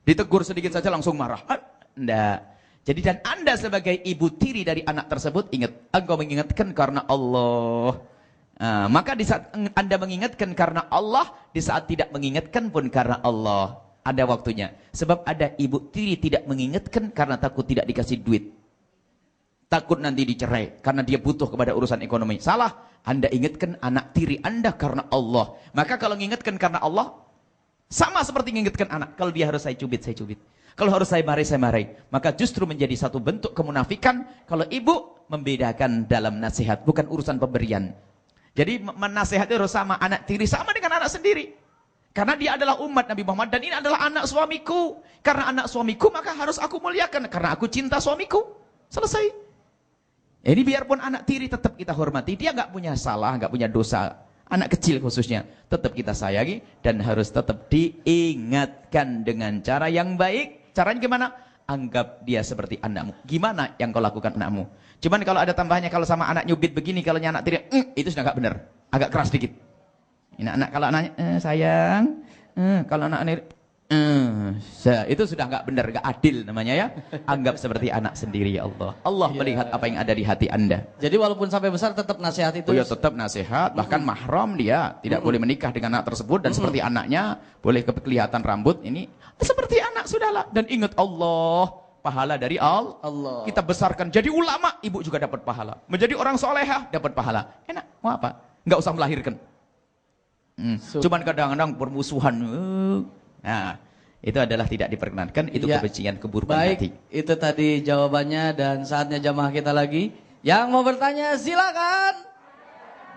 Ditegur sedikit saja langsung marah. Enggak. Jadi dan Anda sebagai ibu tiri dari anak tersebut, ingat, engkau mengingatkan karena Allah. Maka di saat Anda mengingatkan karena Allah, di saat tidak mengingatkan pun karena Allah. Ada waktunya. Sebab ada ibu tiri tidak mengingatkan karena takut tidak dikasih duit. Takut nanti dicerai karena dia butuh kepada urusan ekonomi. Salah. Anda ingatkan anak tiri Anda karena Allah. Maka kalau mengingatkan karena Allah, sama seperti mengingatkan anak. Kalau dia harus saya cubit, saya cubit. Kalau harus saya marahi, saya marahi. Maka justru menjadi satu bentuk kemunafikan kalau ibu membedakan dalam nasihat, bukan urusan pemberian. Jadi menasihati harus sama, anak tiri sama dengan anak sendiri. Karena dia adalah umat Nabi Muhammad dan ini adalah anak suamiku. Karena anak suamiku maka harus aku muliakan. Karena aku cinta suamiku. Selesai. Ini biarpun anak tiri tetap kita hormati. Dia nggak punya salah, nggak punya dosa. Anak kecil khususnya. Tetap kita sayangi dan harus tetap diingatkan dengan cara yang baik. Caranya gimana? Anggap dia seperti anakmu. Gimana yang kau lakukan anakmu? Cuman kalau ada tambahnya, kalau sama anak nyubit begini, kalau anak tiri, itu sudah nggak benar. Agak keras dikit. Ini anak, kalau anaknya, sayang. Kalau anak itu sudah nggak benar, nggak adil namanya ya. Anggap seperti anak sendiri ya Allah. Allah melihat apa yang ada di hati Anda. Jadi walaupun sampai besar tetap nasihat itu. Oh ya tetap nasihat, bahkan mahram dia tidak boleh menikah dengan anak tersebut dan seperti anaknya boleh kelihatan rambut ini seperti anak sudahlah. Dan ingat Allah, pahala dari Allah. Kita besarkan jadi ulama, ibu juga dapat pahala. Menjadi orang solehah dapat pahala. Enak, mau apa? Nggak usah melahirkan. Cuman kadang-kadang permusuhan. Nah, itu adalah tidak diperkenankan, itu kebencian, keburukan hati. Itu tadi jawabannya dan saatnya jamaah kita lagi. Yang mau bertanya silakan.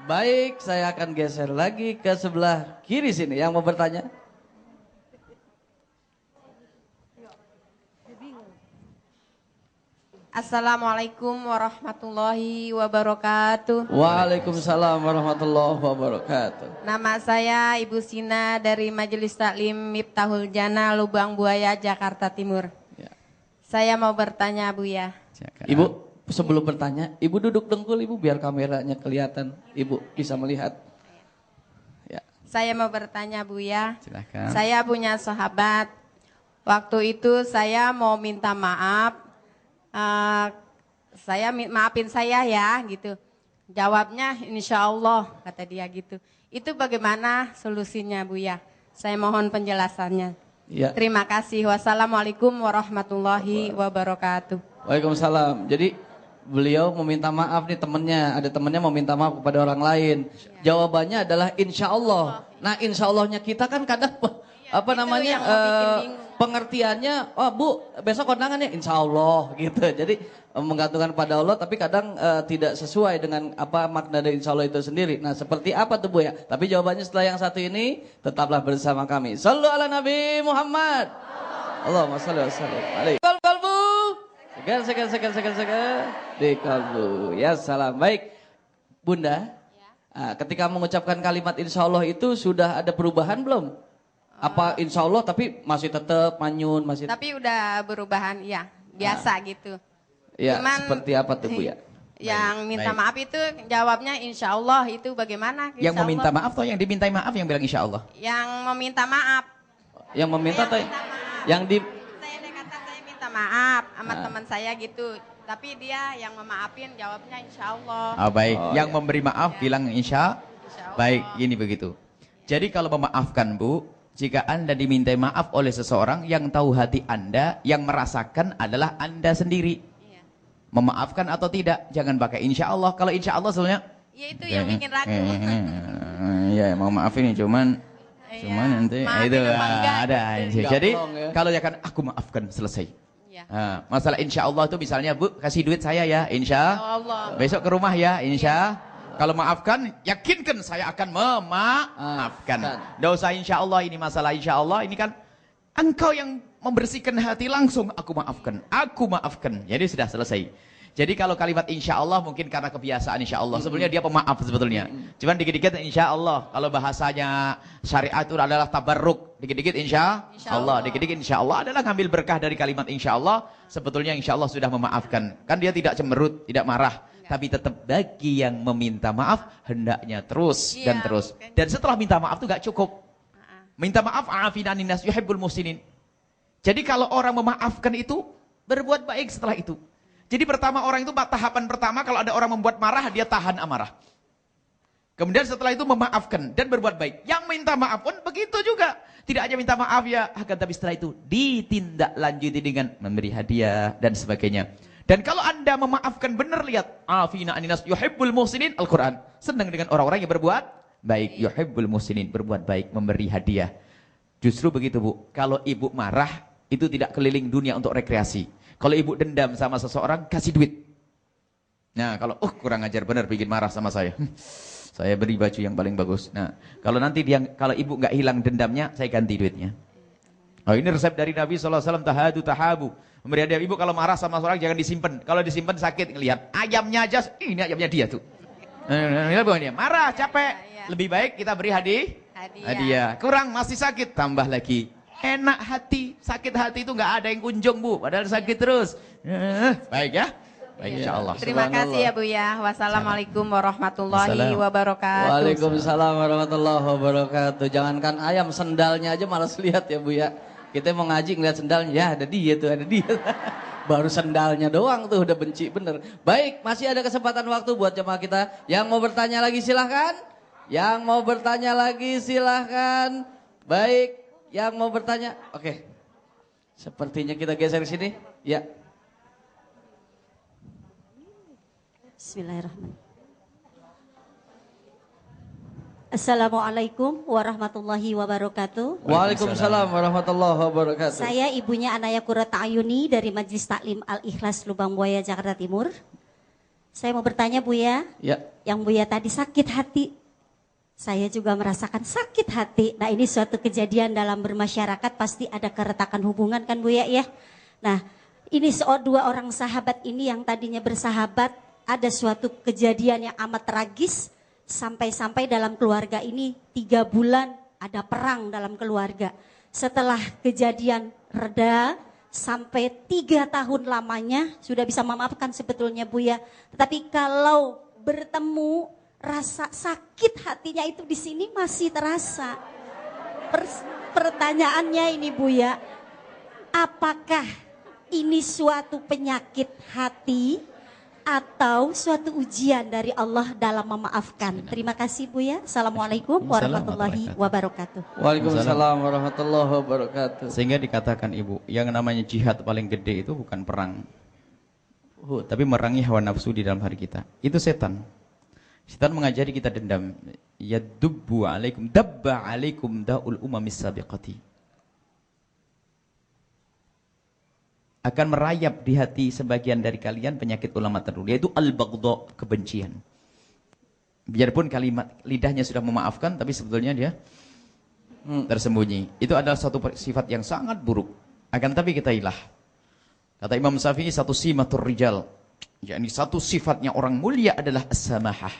Baik, saya akan geser lagi ke sebelah kiri sini. Yang mau bertanya. Assalamualaikum warahmatullahi wabarakatuh. Waalaikumsalam warahmatullahi wabarakatuh. Nama saya Ibu Sina dari Majelis Taklim Miftahul Jannah, Lubang Buaya, Jakarta Timur. Ya. Saya mau bertanya, Bu ya. Ibu, sebelum bertanya, Ibu duduk dengkul Ibu biar kameranya kelihatan. Ibu bisa melihat. Ya. Saya mau bertanya, Bu ya. Silakan. Saya punya sahabat. Waktu itu saya mau minta maaf. Maafin saya ya gitu. Jawabnya insya Allah kata dia gitu. Itu bagaimana solusinya Bu ya? Saya mohon penjelasannya. Ya. Terima kasih. Wassalamualaikum warahmatullahi wabarakatuh. Waalaikumsalam. Jadi beliau meminta maaf nih temennya. Ada temennya mau minta maaf kepada orang lain. Jawabannya adalah insya Allah. Nah insya Allahnya kita kan kadang apa namanya pengertiannya, oh Bu besok kondangan ya insya Allah gitu. Jadi menggantungkan pada Allah tapi kadang tidak sesuai dengan apa makna dari insya Allah itu sendiri. Nah seperti apa tuh Bu ya? Tapi jawabannya setelah yang satu ini tetaplah bersama kami. Shallu ala Nabi Muhammad. Allahumma shalli wa sallim alaihi. Kalbu. Segar. Di kalbu. Ya salam. Baik. Bunda. Ketika mengucapkan kalimat insya Allah itu sudah ada perubahan belum? Apa insya Allah tapi masih tetap manyun masih. Tapi udah berubahan ya biasa gitu. Ya Cuman, seperti apa tuh Bu ya? Yang minta maaf itu jawabnya insya Allah itu bagaimana? Yang meminta maaf atau yang dimintai maaf yang bilang insya Allah? Yang meminta maaf. Yang meminta atau yang di? Saya kata saya minta maaf sama teman saya gitu. Tapi dia yang memaafin jawabnya insya Allah. Oh, baik. Yang ya. memberi maaf bilang insya Allah. Baik, gini begitu. Jadi kalau memaafkan Bu, jika Anda dimintai maaf oleh seseorang yang tahu hati Anda, yang merasakan adalah Anda sendiri. Iya. Memaafkan atau tidak, jangan pakai insya Allah. Kalau insya Allah sebenarnya, Ya itu yang bikin ragu. ya mau maafin cuman nanti maafin itu apa enggak, ada. gitu. Jadi Gaplong, ya. kalau ya kan aku maafkan selesai. Iya. Masalah insya Allah itu misalnya Bu kasih duit saya ya, insya Allah. besok ke rumah ya, insya. Kalau maafkan, yakinkan saya akan memaafkan. Tidak usah insya Allah, ini masalah insya Allah. Ini kan engkau yang membersihkan hati langsung. Aku maafkan. Jadi sudah selesai. Jadi kalau kalimat insya Allah mungkin karena kebiasaan insya Allah. Sebetulnya dia pemaaf sebetulnya. Cuman dikit-dikit insya Allah. Kalau bahasanya syariat itu adalah tabarruk. Dikit-dikit insya Allah. Dikit-dikit insya Allah adalah ngambil berkah dari kalimat insya Allah. Sebetulnya insya Allah sudah memaafkan. Kan dia tidak cemberut, tidak marah. Tapi tetap bagi yang meminta maaf, hendaknya terus dan terus. Dan setelah minta maaf itu gak cukup. Minta maaf, afina anin nas yuhibbul muhsinin. Jadi kalau orang memaafkan itu, berbuat baik setelah itu. Jadi pertama orang itu tahapan pertama kalau ada orang membuat marah, dia tahan amarah. Kemudian setelah itu memaafkan dan berbuat baik. Yang minta maaf pun begitu juga. Tidak hanya minta maaf ya, akan tapi setelah itu ditindaklanjuti dengan memberi hadiah dan sebagainya. Dan kalau Anda memaafkan benar, lihat afina anin nas yuhibbul muhsinin, Al-Qur'an senang dengan orang-orang yang berbuat baik, yuhibbul muhsinin, berbuat baik, memberi hadiah. Justru begitu, Bu. Kalau ibu marah itu tidak keliling dunia untuk rekreasi. Kalau ibu dendam sama seseorang, kasih duit. Nah, kalau kurang ajar benar bikin marah sama saya. Saya beri baju yang paling bagus. Nah, kalau nanti kalau ibu nggak hilang dendamnya, saya ganti duitnya. Oh, ini resep dari Nabi SAW, tahadu tahabu. Memberi hadiah. Ibu kalau marah sama seorang jangan disimpan. Kalau disimpan sakit, ngelihat ayamnya aja, ini ayamnya dia tuh. Marah, capek. Lebih baik kita beri hadiah. Kurang, masih sakit, tambah lagi. Enak hati, sakit hati itu nggak ada yang kunjung, Bu, padahal sakit terus. Baik ya, baik insya Allah. Terima kasih ya Bu ya. Wassalamualaikum warahmatullahi wabarakatuh. Waalaikumsalam warahmatullahi wabarakatuh. Jangankan ayam, sendalnya aja malas lihat ya Bu ya. Kita mau ngaji ngeliat sendalnya, ya ada dia tuh, ada dia. Baru sendalnya doang tuh udah benci bener. Baik, masih ada kesempatan waktu buat jemaah kita. Yang mau bertanya lagi silahkan. Yang mau bertanya lagi silahkan. Baik. Yang mau bertanya, oke. Sepertinya kita geser sini. Ya. Bismillahirrahmanirrahim. Assalamualaikum warahmatullahi wabarakatuh. Waalaikumsalam warahmatullahi wabarakatuh. Saya ibunya Anaya Qurrata Ayuni dari Majelis Taklim Al-Ikhlas Lubang Buaya, Jakarta Timur. Saya mau bertanya Buya. Ya. Yang Buya tadi sakit hati. Saya juga merasakan sakit hati. Nah, ini suatu kejadian dalam bermasyarakat, pasti ada keretakan hubungan kan Bu ya? Nah, ini dua orang sahabat ini yang tadinya bersahabat, ada suatu kejadian yang amat tragis, sampai-sampai dalam keluarga ini 3 bulan ada perang dalam keluarga. Setelah kejadian reda, sampai 3 tahun lamanya sudah bisa memaafkan sebetulnya Bu ya. Tetapi kalau bertemu, rasa sakit hatinya itu di sini masih terasa. Pertanyaannya ini Bu ya, apakah ini suatu penyakit hati atau suatu ujian dari Allah dalam memaafkan? Terima kasih Bu ya. Assalamualaikum warahmatullahi wabarakatuh. Waalaikumsalam warahmatullahi wabarakatuh. Sehingga dikatakan Ibu, yang namanya jihad paling gede itu bukan perang, tapi merangi hawa nafsu di dalam hati kita. Itu setan. Setan mengajari kita dendam. Yadubbu alaikum, dabba alaikum da'ul umamis sabiqati. Akan merayap di hati sebagian dari kalian penyakit ulama terdahulu, yaitu al-baghdha, kebencian. Biarpun kalimat lidahnya sudah memaafkan, tapi sebetulnya dia tersembunyi. Itu adalah satu sifat yang sangat buruk. Akan tapi kita ilah. Kata Imam Syafi'i, satu simatur rijal, yakni satu sifatnya orang mulia adalah as-samahah,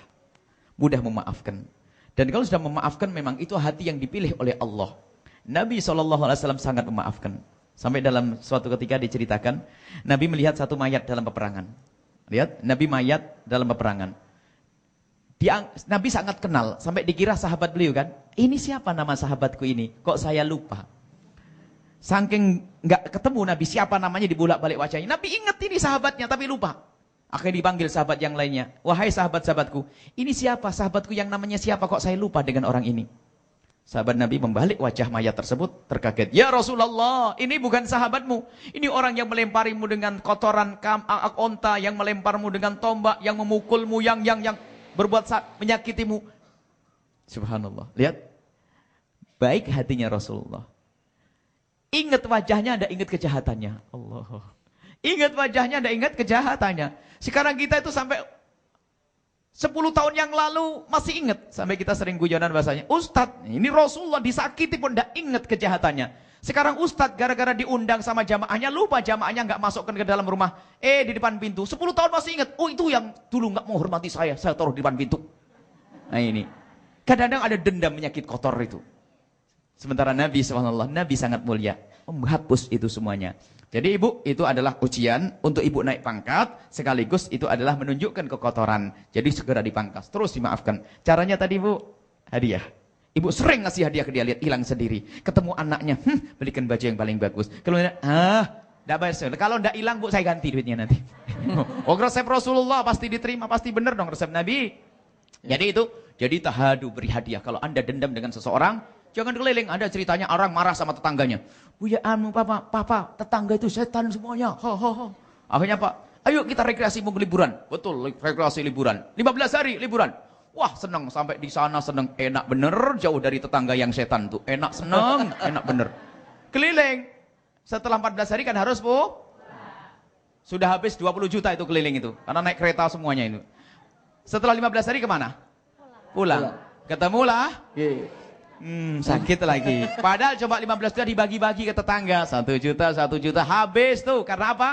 mudah memaafkan. Dan kalau sudah memaafkan, memang itu hati yang dipilih oleh Allah. Nabi SAW sangat memaafkan. Sampai dalam suatu ketika diceritakan, Nabi melihat satu mayat dalam peperangan. Lihat, Nabi mayat dalam peperangan. Nabi sangat kenal, sampai dikira sahabat beliau kan. Ini siapa nama sahabatku ini? Kok saya lupa? Saking nggak ketemu Nabi siapa namanya, dibolak-balik wajahnya. Nabi ingat ini sahabatnya, tapi lupa. Akhirnya dipanggil sahabat yang lainnya. Wahai sahabat-sahabatku, ini siapa? Sahabatku yang namanya siapa? Kok saya lupa dengan orang ini? Sahabat Nabi membalik wajah mayat tersebut, terkaget. Ya Rasulullah, ini bukan sahabatmu. Ini orang yang melemparimu dengan kotoran onta, yang melemparmu dengan tombak, yang memukulmu, yang berbuat menyakitimu. Subhanallah. Lihat. Baik hatinya Rasulullah. Ingat wajahnya, Anda ingat kejahatannya. Allah. Ingat wajahnya, Anda ingat kejahatannya. Sekarang kita itu sampai 10 tahun yang lalu masih ingat. Sampai kita sering guyonan bahasanya, Ustadz, ini Rasulullah disakiti pun tidak ingat kejahatannya. Sekarang ustadz gara-gara diundang sama jamaahnya, lupa jamaahnya nggak masukkan ke dalam rumah. Di depan pintu, 10 tahun masih ingat. Oh itu yang dulu nggak menghormati saya taruh di depan pintu. Nah ini, kadang-kadang ada dendam penyakit kotor itu. Sementara Nabi subhanallah, Nabi sangat mulia, menghapus itu semuanya. Jadi ibu, itu adalah ujian untuk ibu naik pangkat, sekaligus itu adalah menunjukkan kekotoran. Jadi segera dipangkas, terus dimaafkan. Caranya tadi bu, hadiah. Ibu sering ngasih hadiah ke dia, lihat hilang sendiri. Ketemu anaknya, belikan baju yang paling bagus. Kemudian, enggak bayar. Kalau enggak hilang bu, saya ganti duitnya nanti. Oh resep Rasulullah pasti diterima, pasti benar dong resep Nabi. Jadi itu, jadi tahadu beri hadiah. Kalau anda dendam dengan seseorang, jangan keliling. Ada ceritanya orang marah sama tetangganya. Buya papa, tetangga itu setan semuanya. Akhirnya pak, ayo kita rekreasi mau liburan. Betul, rekreasi liburan. 15 hari liburan. Wah seneng, sampai di sana seneng. Enak bener, jauh dari tetangga yang setan tuh. Enak seneng, enak bener. Keliling. Setelah 14 hari kan harus bu. Sudah habis 20 juta itu keliling itu. Karena naik kereta semuanya itu. Setelah 15 hari kemana? Pulang. Ketemulah. Sakit lagi. Padahal coba 15 juta dibagi-bagi ke tetangga. 1 juta habis tuh. Karena apa?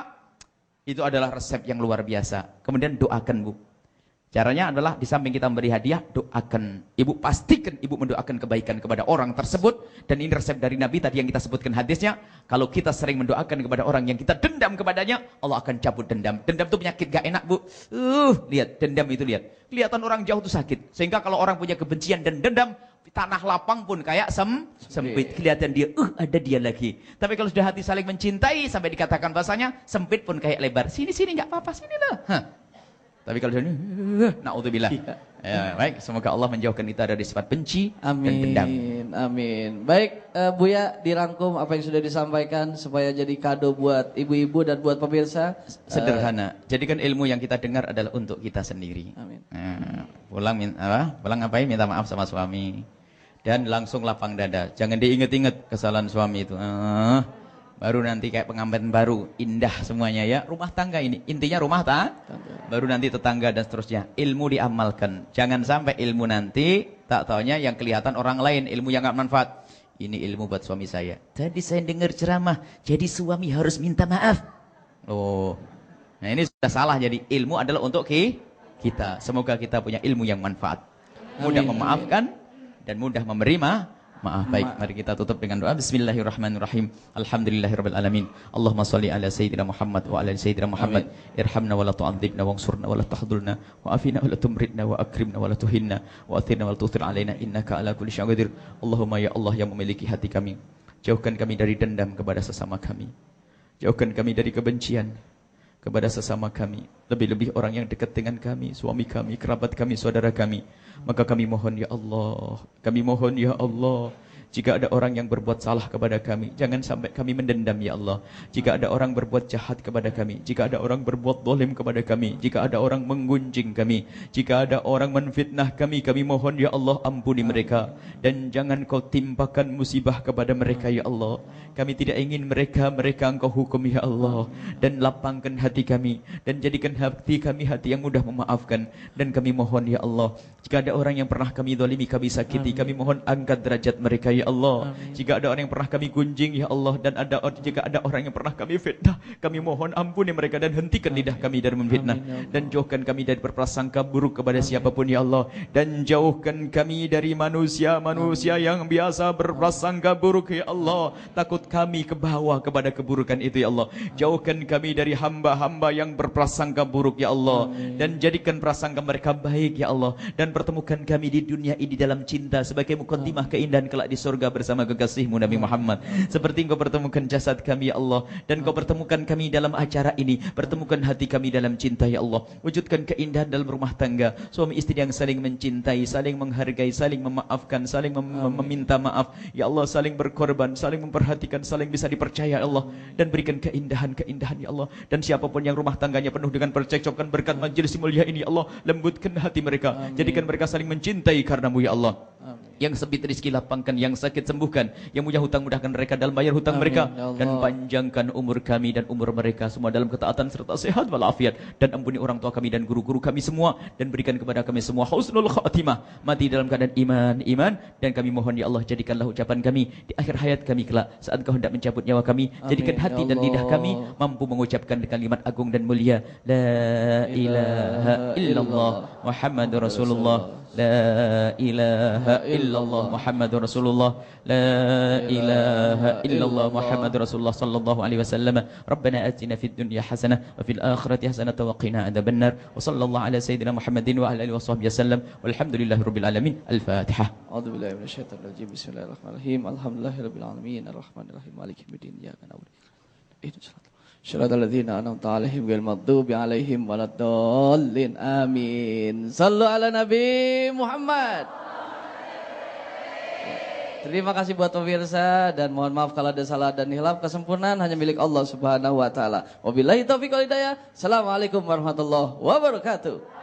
Itu adalah resep yang luar biasa. Kemudian doakan bu. Caranya adalah di samping kita memberi hadiah, doakan. Ibu pastikan ibu mendoakan kebaikan kepada orang tersebut. Dan ini resep dari Nabi tadi yang kita sebutkan hadisnya. Kalau kita sering mendoakan kepada orang yang kita dendam kepadanya, Allah akan cabut dendam. Dendam itu penyakit gak enak bu. Lihat, dendam itu lihat. Kelihatan orang jauh itu sakit. Sehingga kalau orang punya kebencian dan dendam, tanah lapang pun kayak sempit. Kelihatan dia, ada dia lagi. Tapi kalau sudah hati saling mencintai, sampai dikatakan bahasanya, sempit pun kayak lebar. Sini gak apa-apa, sini lah. Tapi kalau sudah, na'udzubillah. Ya, baik, semoga Allah menjauhkan kita dari sifat benci dan dendam. Amin. Baik, Buya dirangkum apa yang sudah disampaikan supaya jadi kado buat ibu-ibu dan buat pemirsa. Sederhana. Jadikan ilmu yang kita dengar adalah untuk kita sendiri. Amin. Pulang ngapain? Minta maaf sama suami. Dan langsung lapang dada. Jangan diinget-inget kesalahan suami itu. Baru nanti kayak pengantin baru, indah semuanya ya. Rumah tangga ini, intinya rumah tangga. Baru nanti tetangga dan seterusnya. Ilmu diamalkan. Jangan sampai ilmu nanti, tak taunya yang kelihatan orang lain, ilmu yang gak manfaat. Ini ilmu buat suami saya. Tadi saya dengar ceramah, jadi suami harus minta maaf. Nah ini sudah salah. Jadi ilmu adalah untuk kita. Semoga kita punya ilmu yang manfaat. Mudah memaafkan dan mudah menerima maaf. Baik, mari kita tutup dengan doa. Bismillahirrahmanirrahim. Alhamdulillahirabbil alamin. Allahumma shalli ala sayyidina Muhammad wa ala sayyidina Muhammad. Irhamna wa la tu'adzibna wansurna wa la tahdhurna wa afina wa la tumritna wa akrimna wa la tuhinna wa athirna wa la tuthir alaina innaka ala kulli syai'in qadir. Allahumma ya Allah yang memiliki hati kami, jauhkan kami dari dendam kepada sesama kami. Jauhkan kami dari kebencian kepada sesama kami, lebih-lebih orang yang dekat dengan kami, suami kami, kerabat kami, saudara kami. Maka kami mohon ya Allah, kami mohon ya Allah, jika ada orang yang berbuat salah kepada kami, jangan sampai kami mendendam ya Allah. Jika ada orang berbuat jahat kepada kami, jika ada orang berbuat zalim kepada kami, jika ada orang menggunjing kami, jika ada orang menfitnah kami, kami mohon ya Allah ampuni mereka. Dan jangan kau timpakan musibah kepada mereka ya Allah. Kami tidak ingin mereka engkau hukum ya Allah. Dan lapangkan hati kami, dan jadikan hati kami hati yang mudah memaafkan. Dan kami mohon ya Allah, jika ada orang yang pernah kami zalimi, kami sakiti, kami mohon angkat derajat mereka ya Allah. Jika ada orang yang pernah kami gunjing ya Allah, dan jika ada orang yang pernah kami fitnah, kami mohon ampuni mereka dan hentikan lidah kami dari memfitnah. Dan jauhkan kami dari berprasangka buruk kepada siapapun ya Allah. Dan jauhkan kami dari manusia yang biasa berprasangka buruk ya Allah. Takut kami kebawa kepada keburukan itu ya Allah. Jauhkan kami dari hamba-hamba yang berprasangka buruk ya Allah. Dan jadikan prasangka mereka baik ya Allah. Dan pertemukan kami di dunia ini dalam cinta sebagai mukaddimah keindahan kelak di surga bersama kekasihmu Nabi Muhammad. Seperti engkau pertemukan jasad kami ya Allah, dan engkau pertemukan kami dalam acara ini. Pertemukan hati kami dalam cinta ya Allah. Wujudkan keindahan dalam rumah tangga, suami istri yang saling mencintai, saling menghargai, saling memaafkan, saling meminta maaf ya Allah, saling berkorban, saling memperhatikan, saling bisa dipercaya ya Allah. Dan berikan keindahan-keindahan ya Allah. Dan siapapun yang rumah tangganya penuh dengan percekcokan, berkat majelis mulia ini ya Allah, lembutkan hati mereka. Jadikan mereka saling mencintai karenamu ya Allah. Amin. Yang sempit rezeki lapangkan, yang sakit sembuhkan, yang punya hutang mudahkan mereka dalam bayar hutang mereka, dan panjangkan umur kami dan umur mereka semua dalam ketaatan serta sehat walafiat, dan ampuni orang tua kami dan guru-guru kami semua, dan berikan kepada kami semua husnul khatimah, mati dalam keadaan iman, dan kami mohon ya Allah, jadikanlah ucapan kami di akhir hayat kami kelak saat Kau hendak mencabut nyawa kami. Jadikan hati dan lidah kami mampu mengucapkan kalimat agung dan mulia, la ilaha illallah Muhammadur Rasulullah, la ilaha illallah Muhammadur Rasulullah, la ilaha illallah Muhammadur Rasulullah sallallahu alaihi wasallam. Rabbana atina fid dunya hasanah wa fil akhirati hasanah wa qina adzabannar. Wa sallallahu ala sayyidina Muhammadin wa ala alihi washabbihi wasallam. Walhamdulillahirabbil alamin. Al-Fatihah. A'udzu billahi minasyaitonir rajim. Bismillahirrahmanirrahim. Alhamdulillahirabbil alamin. Arrahmanirrahim. Maliki yaumiddin. Iyyaka na'budu wa iyyaka nasta'in. Shiratal ladzina an'amta 'alaihim ghairil maghdubi 'alaihim waladdallin. Amin. Sallu ala Nabi Muhammad. Terima kasih buat pemirsa dan mohon maaf kalau ada salah dan hilaf. Kesempurnaan hanya milik Allah Subhanahu wa taala. Wabillahi taufiq wal hidayah. Assalamualaikum warahmatullahi wabarakatuh.